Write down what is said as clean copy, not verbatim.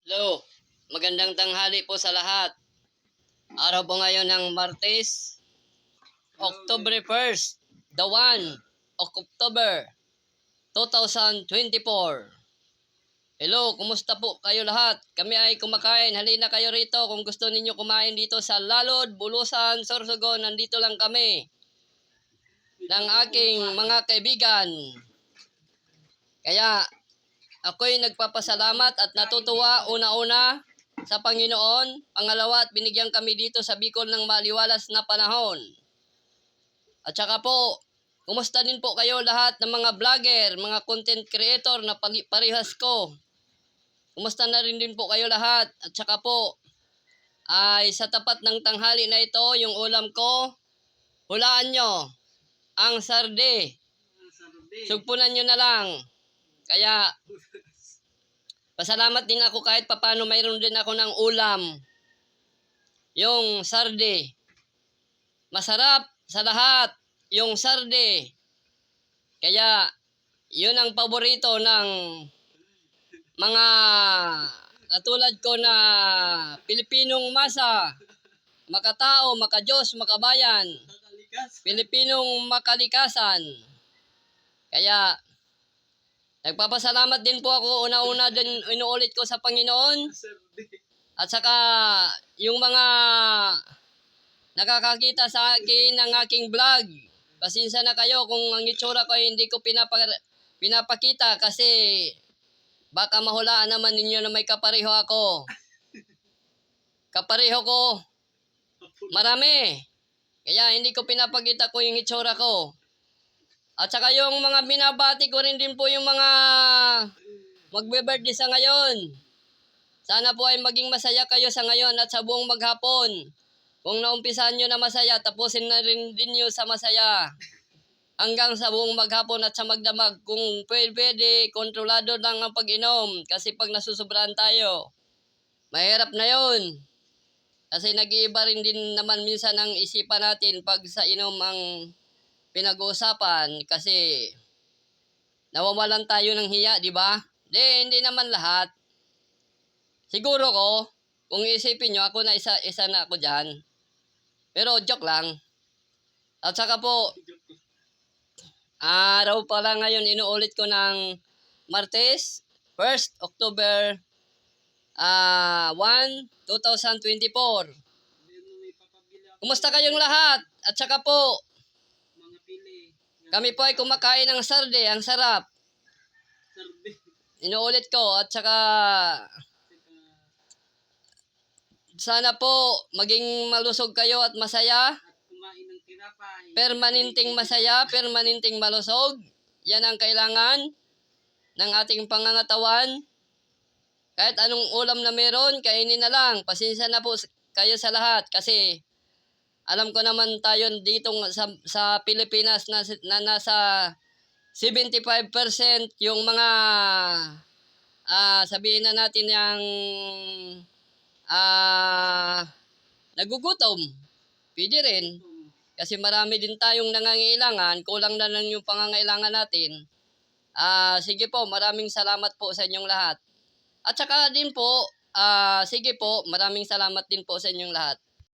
Hello, magandang tanghali po sa lahat. Araw po ngayon ng Martes, October 1st, the 1 of October 2024. Hello, kumusta po kayo lahat? Kami ay kumakain. Halina kayo rito kung gusto ninyo kumain dito sa Lalod, Bulusan, Sorsogon. Nandito lang kami ng aking mga kaibigan. Kaya ako'y nagpapasalamat at natutuwa una-una sa Panginoon. Pangalawa, at binigyan kami dito sa Bicol ng maliwalas na panahon. At saka po, kumusta din po kayo lahat ng mga vlogger, mga content creator na parehas ko. Kumusta na rin din po kayo lahat. At saka po, ay sa tapat ng tanghali na ito, yung ulam ko, hulaan nyo, ang sarde. Sugpunan nyo na lang. Kaya, pasalamat din ako kahit papano mayroon din ako ng ulam. Yung sarde. Masarap sa lahat yung sarde. Kaya yun ang paborito ng mga katulad ko na Pilipinong masa, makatao, makadiyos, makabayan, Pilipinong makalikasan. Kaya nagpapasalamat din po ako una-una din inuulit ko sa Panginoon. At saka yung mga nakakakita sa akin ng aking vlog. Pasensya na kayo kung ang itsura ko ay hindi ko pinapakita kasi baka mahulaan naman ninyo na may kapareho ako. Kapareho ko marami. Kaya hindi ko pinapakita ko yung itsura ko. At saka yung mga binabati ko rin din po yung mga magbe-birthday sa ngayon. Sana po ay maging masaya kayo sa ngayon at sa buong maghapon. Kung naumpisahan nyo na masaya, tapusin na rin din nyo sa masaya. Hanggang sa buong maghapon at sa magdamag. Kung pwede, kontrolado lang ang pag-inom. Kasi pag nasusobrahan tayo, mahirap na yun. Kasi nag-iiba rin din naman minsan ang isipan natin pag sa inom ang pinag-uusapan. Kasi nawawalan tayo ng hiya, di ba? Hindi naman lahat. Siguro ko, kung isipin nyo, ako na isa na ako dyan. Pero joke lang. At saka po, araw pala ngayon, inuulit ko ng Martes, 1st October 1, 2024. Kumusta kayong lahat? At saka po, kami po ay kumakain ng sarde, ang sarap. Inuulit ko at saka sana po maging malusog kayo at masaya. Permanenteng masaya, permanenteng malusog. Yan ang kailangan ng ating pangangatawan. Kahit anong ulam na meron, kainin na lang. Pasensya na po kayo sa lahat kasi alam ko naman tayo dito sa Pilipinas na nasa 75% yung mga sabihin na natin yung nagugutom. Pwede rin. Kasi marami din tayong nangangailangan. Kulang na lang yung pangangailangan natin. Sige po, maraming salamat po sa inyong lahat. At saka din po, sige po, maraming salamat din po sa inyong lahat.